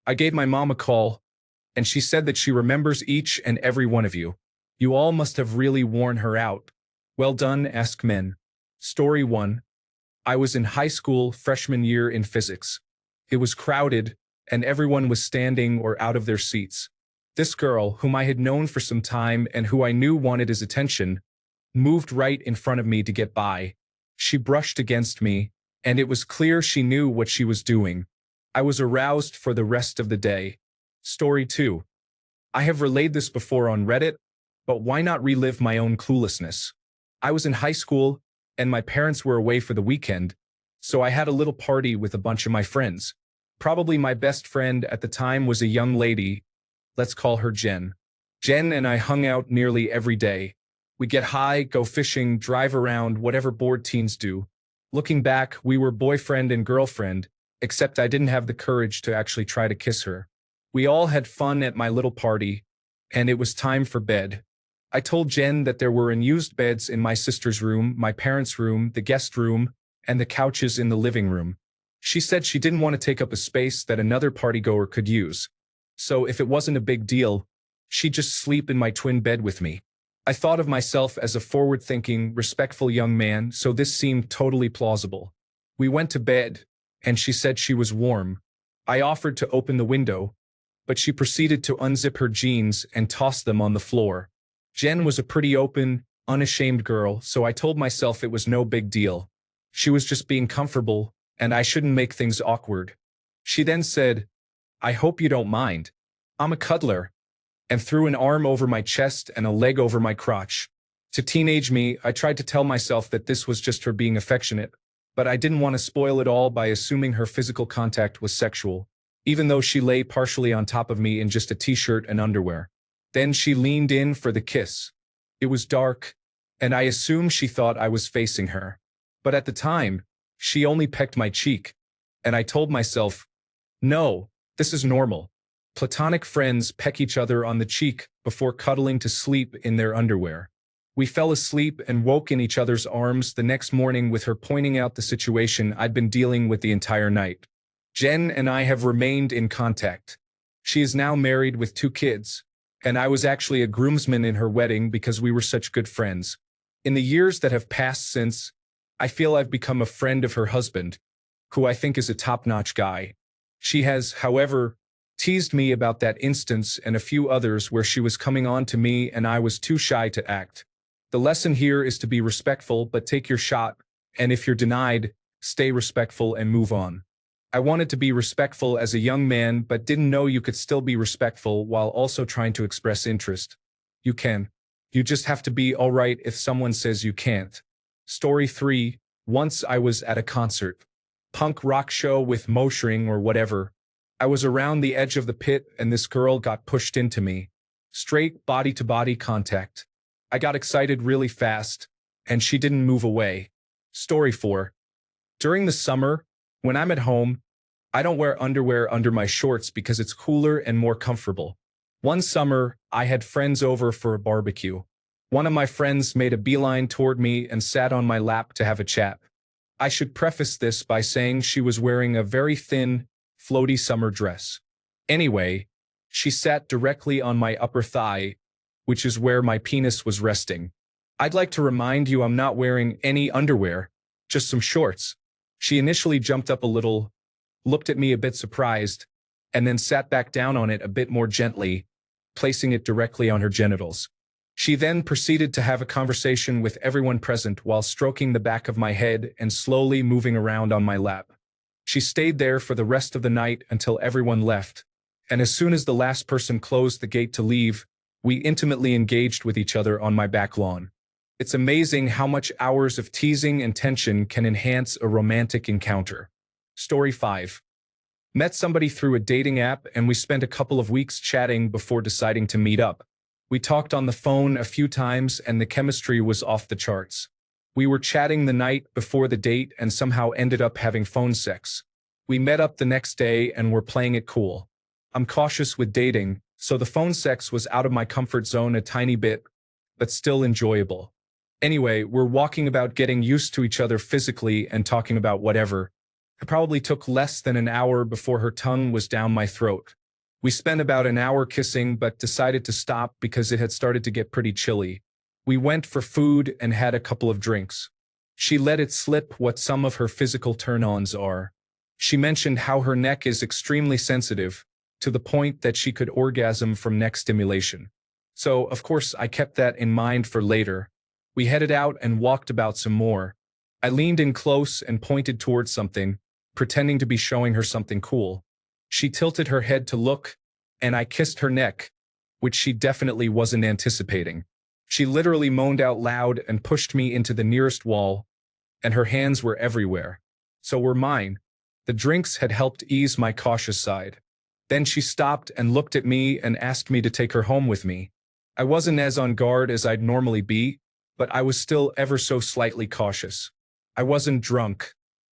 I gave my mom a call, and she said that she remembers each and every one of you. You all must have really worn her out. Well done, Ask Men. Story 1. I was in high school freshman year in physics. It was crowded, and everyone was standing or out of their seats. This girl, whom I had known for some time and who I knew wanted his attention, moved right in front of me to get by. She brushed against me, and it was clear she knew what she was doing. I was aroused for the rest of the day. Story 2. I have relayed this before on Reddit, but why not relive my own cluelessness? I was in high school, and my parents were away for the weekend, so I had a little party with a bunch of my friends. Probably my best friend at the time was a young lady. Let's call her Jen. Jen and I hung out nearly every day. We get high, go fishing, drive around, whatever bored teens do. Looking back, we were boyfriend and girlfriend, except I didn't have the courage to actually try to kiss her. We all had fun at my little party, and it was time for bed. I told Jen that there were unused beds in my sister's room, my parents' room, the guest room, and the couches in the living room. She said she didn't want to take up a space that another partygoer could use. So if it wasn't a big deal, she'd just sleep in my twin bed with me. I thought of myself as a forward-thinking, respectful young man, so this seemed totally plausible. We went to bed, and she said she was warm. I offered to open the window, but she proceeded to unzip her jeans and toss them on the floor. Jen was a pretty open, unashamed girl, so I told myself it was no big deal. She was just being comfortable, and I shouldn't make things awkward. She then said, "I hope you don't mind. I'm a cuddler," and threw an arm over my chest and a leg over my crotch. To teenage me, I tried to tell myself that this was just her being affectionate, but I didn't want to spoil it all by assuming her physical contact was sexual, even though she lay partially on top of me in just a t-shirt and underwear. Then she leaned in for the kiss. It was dark, and I assumed she thought I was facing her. But at the time, she only pecked my cheek, and I told myself, no, this is normal. Platonic friends peck each other on the cheek before cuddling to sleep in their underwear. We fell asleep and woke in each other's arms the next morning with her pointing out the situation I'd been dealing with the entire night. Jen and I have remained in contact. She is now married with 2 kids, and I was actually a groomsman in her wedding because we were such good friends. In the years that have passed since, I feel I've become a friend of her husband, who I think is a top-notch guy. She has, however, teased me about that instance and a few others where she was coming on to me and I was too shy to act. The lesson here is to be respectful but take your shot, and if you're denied, stay respectful and move on. I wanted to be respectful as a young man but didn't know you could still be respectful while also trying to express interest. You can. You just have to be alright if someone says you can't. Story 3. Once I was at a concert. Punk rock show with moshing or whatever. I was around the edge of the pit and this girl got pushed into me. Straight body-to-body contact. I got excited really fast, and she didn't move away. Story 4. During the summer, when I'm at home, I don't wear underwear under my shorts because it's cooler and more comfortable. One summer, I had friends over for a barbecue. One of my friends made a beeline toward me and sat on my lap to have a chat. I should preface this by saying she was wearing a very thin, floaty summer dress. Anyway, she sat directly on my upper thigh, which is where my penis was resting. I'd like to remind you I'm not wearing any underwear, just some shorts. She initially jumped up a little, looked at me a bit surprised, and then sat back down on it a bit more gently, placing it directly on her genitals. She then proceeded to have a conversation with everyone present while stroking the back of my head and slowly moving around on my lap. She stayed there for the rest of the night until everyone left, and as soon as the last person closed the gate to leave, we intimately engaged with each other on my back lawn. It's amazing how much hours of teasing and tension can enhance a romantic encounter. Story 5. Met somebody through a dating app and we spent a couple of weeks chatting before deciding to meet up. We talked on the phone a few times and the chemistry was off the charts. We were chatting the night before the date and somehow ended up having phone sex. We met up the next day and were playing it cool. I'm cautious with dating, so the phone sex was out of my comfort zone a tiny bit, but still enjoyable. Anyway, we're walking about getting used to each other physically and talking about whatever. It probably took less than an hour before her tongue was down my throat. We spent about an hour kissing but decided to stop because it had started to get pretty chilly. We went for food and had a couple of drinks. She let it slip what some of her physical turn-ons are. She mentioned how her neck is extremely sensitive, to the point that she could orgasm from neck stimulation. So, of course, I kept that in mind for later. We headed out and walked about some more. I leaned in close and pointed towards something, pretending to be showing her something cool. She tilted her head to look, and I kissed her neck, which she definitely wasn't anticipating. She literally moaned out loud and pushed me into the nearest wall, and her hands were everywhere. So were mine. The drinks had helped ease my cautious side. Then she stopped and looked at me and asked me to take her home with me. I wasn't as on guard as I'd normally be, but I was still ever so slightly cautious. I wasn't drunk.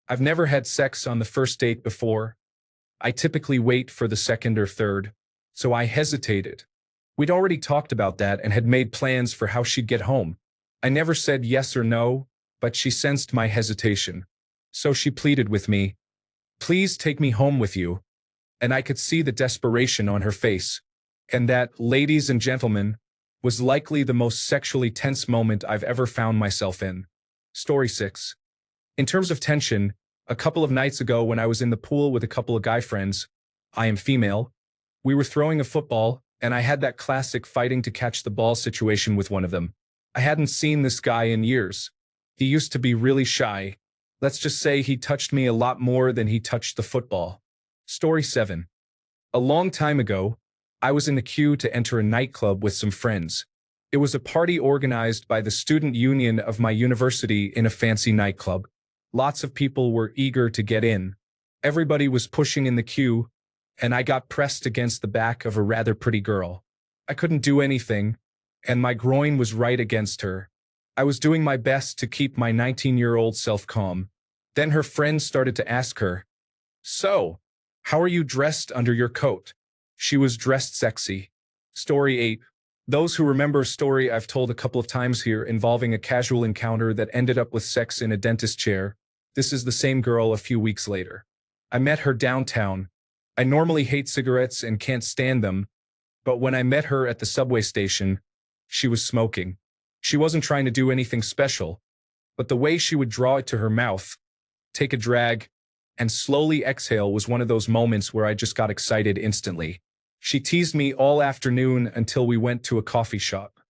I've never had sex on the first date before. I typically wait for the second or third, so I hesitated. We'd already talked about that and had made plans for how she'd get home. I never said yes or no, but she sensed my hesitation. So she pleaded with me, "Please take me home with you." And I could see the desperation on her face. And that, ladies and gentlemen, was likely the most sexually tense moment I've ever found myself in. Story 6. In terms of tension, a couple of nights ago when I was in the pool with a couple of guy friends, I am female, we were throwing a football, and I had that classic fighting to catch the ball situation with one of them. I hadn't seen this guy in years. He used to be really shy. Let's just say he touched me a lot more than he touched the football. Story 7. A long time ago, I was in the queue to enter a nightclub with some friends. It was a party organized by the student union of my university in a fancy nightclub. Lots of people were eager to get in. Everybody was pushing in the queue, and I got pressed against the back of a rather pretty girl. I couldn't do anything, and my groin was right against her. I was doing my best to keep my 19-year-old self calm. Then her friends started to ask her, "So, how are you dressed under your coat?" She was dressed sexy. Story 8. Those who remember a story I've told a couple of times here involving a casual encounter that ended up with sex in a dentist chair, this is the same girl a few weeks later. I met her downtown. I normally hate cigarettes and can't stand them, but when I met her at the subway station, she was smoking. She wasn't trying to do anything special, but the way she would draw it to her mouth, take a drag, and slowly exhale was one of those moments where I just got excited instantly. She teased me all afternoon until we went to a coffee shop.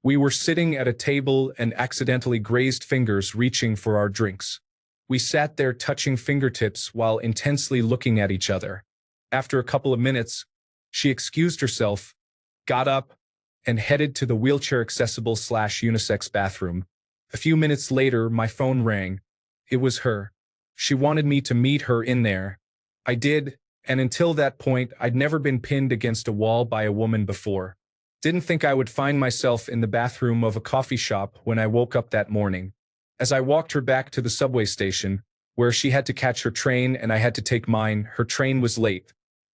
We were sitting at a table and accidentally grazed fingers reaching for our drinks. We sat there touching fingertips while intensely looking at each other. After a couple of minutes, she excused herself, got up, and headed to the wheelchair-accessible/unisex bathroom. A few minutes later, my phone rang. It was her. She wanted me to meet her in there. I did, and until that point, I'd never been pinned against a wall by a woman before. Didn't think I would find myself in the bathroom of a coffee shop when I woke up that morning. As I walked her back to the subway station, where she had to catch her train and I had to take mine, her train was late.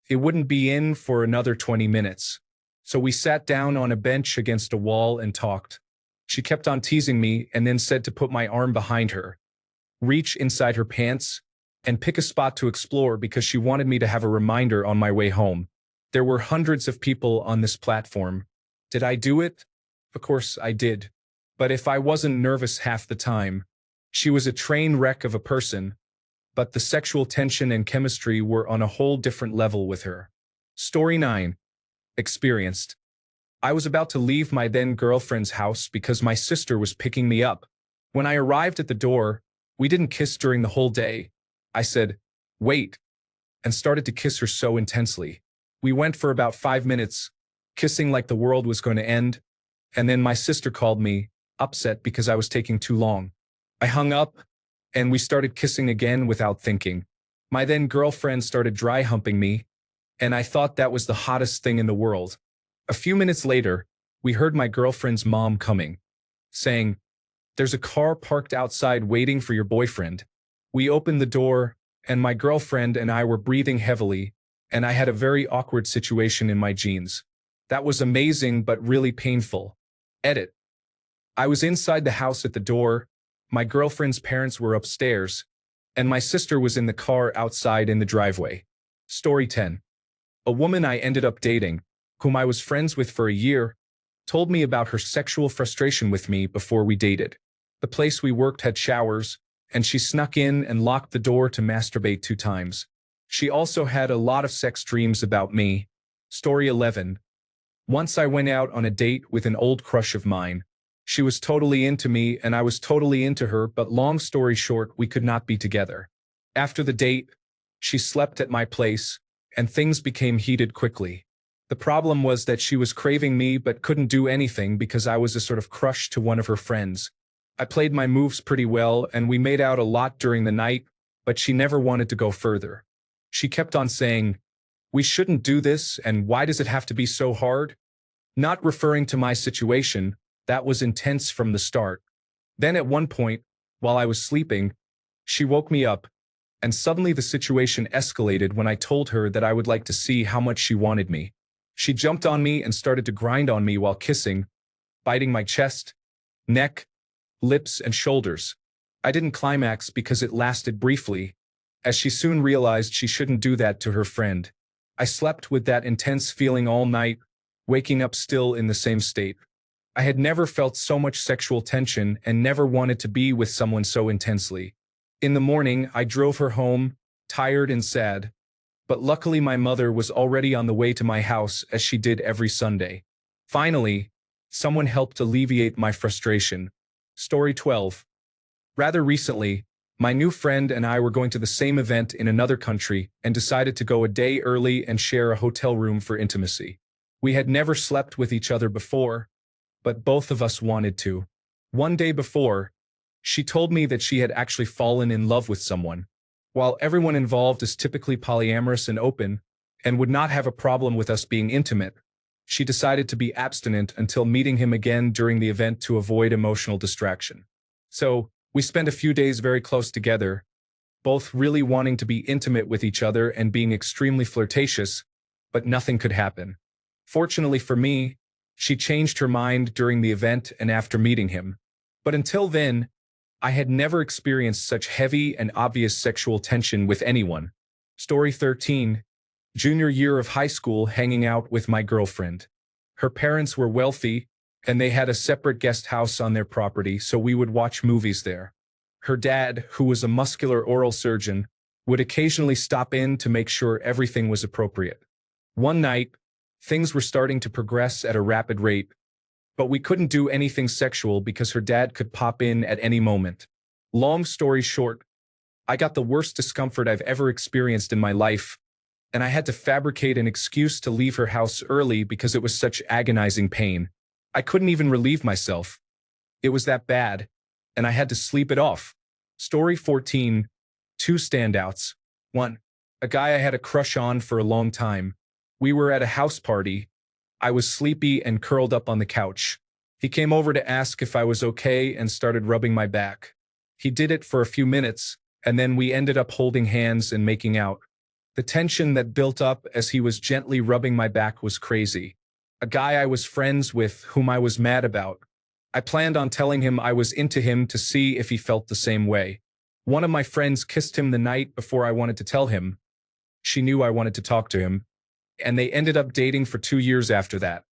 It wouldn't be in for another 20 minutes. So we sat down on a bench against a wall and talked. She kept on teasing me and then said to put my arm behind her, reach inside her pants, and pick a spot to explore because she wanted me to have a reminder on my way home. There were hundreds of people on this platform. Did I do it? Of course I did. But if I wasn't nervous half the time, she was a train wreck of a person, but the sexual tension and chemistry were on a whole different level with her. Story 9. Experienced. I was about to leave my then girlfriend's house because my sister was picking me up. When I arrived at the door, we didn't kiss during the whole day. I said, "Wait," and started to kiss her so intensely. We went for about 5 minutes, kissing like the world was going to end, and then my sister called me, upset because I was taking too long. I hung up, and we started kissing again without thinking. My then girlfriend started dry humping me, and I thought that was the hottest thing in the world. A few minutes later, we heard my girlfriend's mom coming, saying, "There's a car parked outside waiting for your boyfriend." We opened the door, and my girlfriend and I were breathing heavily, and I had a very awkward situation in my jeans. That was amazing but really painful. Edit. I was inside the house at the door. My girlfriend's parents were upstairs, and my sister was in the car outside in the driveway. Story 10. A woman I ended up dating, whom I was friends with for a year, told me about her sexual frustration with me before we dated. The place we worked had showers, and she snuck in and locked the door to masturbate 2 times. She also had a lot of sex dreams about me. Story 11. Once I went out on a date with an old crush of mine. She was totally into me and I was totally into her, but long story short, we could not be together. After the date, she slept at my place, and things became heated quickly. The problem was that she was craving me but couldn't do anything because I was a sort of crush to one of her friends. I played my moves pretty well and we made out a lot during the night, but she never wanted to go further. She kept on saying, "We shouldn't do this, and why does it have to be so hard?" Not referring to my situation, that was intense from the start. Then at one point, while I was sleeping, she woke me up, and suddenly the situation escalated when I told her that I would like to see how much she wanted me. She jumped on me and started to grind on me while kissing, biting my chest, neck, lips, and shoulders. I didn't climax because it lasted briefly, as she soon realized she shouldn't do that to her friend. I slept with that intense feeling all night, waking up still in the same state. I had never felt so much sexual tension and never wanted to be with someone so intensely. In the morning, I drove her home, tired and sad. But luckily my mother was already on the way to my house as she did every Sunday. Finally, someone helped alleviate my frustration. Story 12. Rather recently, my new friend and I were going to the same event in another country and decided to go a day early and share a hotel room for intimacy. We had never slept with each other before, but both of us wanted to. One day before, she told me that she had actually fallen in love with someone. While everyone involved is typically polyamorous and open, and would not have a problem with us being intimate, she decided to be abstinent until meeting him again during the event to avoid emotional distraction. So, we spent a few days very close together, both really wanting to be intimate with each other and being extremely flirtatious, but nothing could happen. Fortunately for me, she changed her mind during the event and after meeting him. But until then, I had never experienced such heavy and obvious sexual tension with anyone. Story 13. Junior year of high school, hanging out with my girlfriend. Her parents were wealthy, and they had a separate guest house on their property, so we would watch movies there. Her dad, who was a muscular oral surgeon, would occasionally stop in to make sure everything was appropriate. One night, things were starting to progress at a rapid rate, but we couldn't do anything sexual because her dad could pop in at any moment. Long story short, I got the worst discomfort I've ever experienced in my life, and I had to fabricate an excuse to leave her house early because it was such agonizing pain. I couldn't even relieve myself. It was that bad, and I had to sleep it off. Story 14. 2 standouts. 1. A guy I had a crush on for a long time. We were at a house party. I was sleepy and curled up on the couch. He came over to ask if I was okay and started rubbing my back. He did it for a few minutes, and then we ended up holding hands and making out. The tension that built up as he was gently rubbing my back was crazy. A guy I was friends with whom I was mad about. I planned on telling him I was into him to see if he felt the same way. One of my friends kissed him the night before I wanted to tell him. She knew I wanted to talk to him, and they ended up dating for 2 years after that.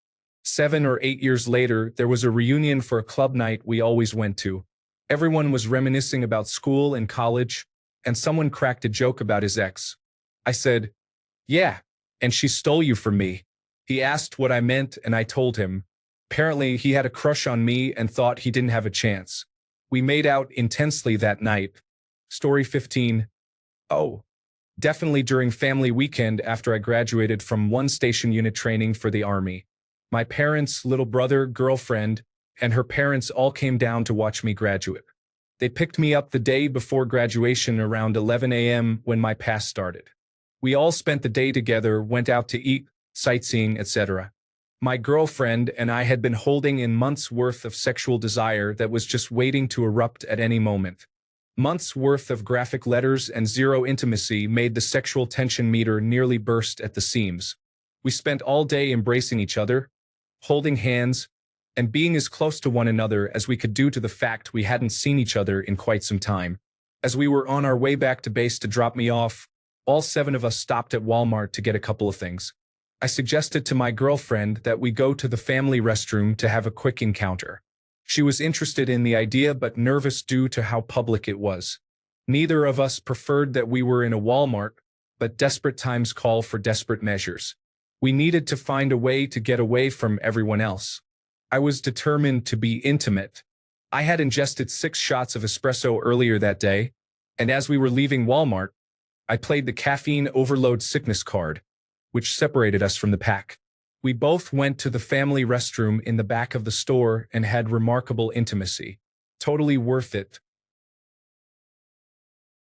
7 or 8 years later, there was a reunion for a club night we always went to. Everyone was reminiscing about school and college, and someone cracked a joke about his ex. I said, "Yeah, and she stole you from me." He asked what I meant, and I told him. Apparently, he had a crush on me and thought he didn't have a chance. We made out intensely that night. Story 15. Oh, definitely during family weekend after I graduated from 1 station unit training for the Army. My parents, little brother, girlfriend, and her parents all came down to watch me graduate. They picked me up the day before graduation around 11 a.m. when my pass started. We all spent the day together, went out to eat, sightseeing, etc. My girlfriend and I had been holding in months' worth of sexual desire that was just waiting to erupt at any moment. Months' worth of graphic letters and zero intimacy made the sexual tension meter nearly burst at the seams. We spent all day embracing each other, holding hands, and being as close to one another as we could due to the fact we hadn't seen each other in quite some time. As we were on our way back to base to drop me off, all 7 of us stopped at Walmart to get a couple of things. I suggested to my girlfriend that we go to the family restroom to have a quick encounter. She was interested in the idea but nervous due to how public it was. Neither of us preferred that we were in a Walmart, but desperate times call for desperate measures. We needed to find a way to get away from everyone else. I was determined to be intimate. I had ingested 6 shots of espresso earlier that day, and as we were leaving Walmart, I played the caffeine overload sickness card, which separated us from the pack. We both went to the family restroom in the back of the store and had remarkable intimacy. Totally worth it.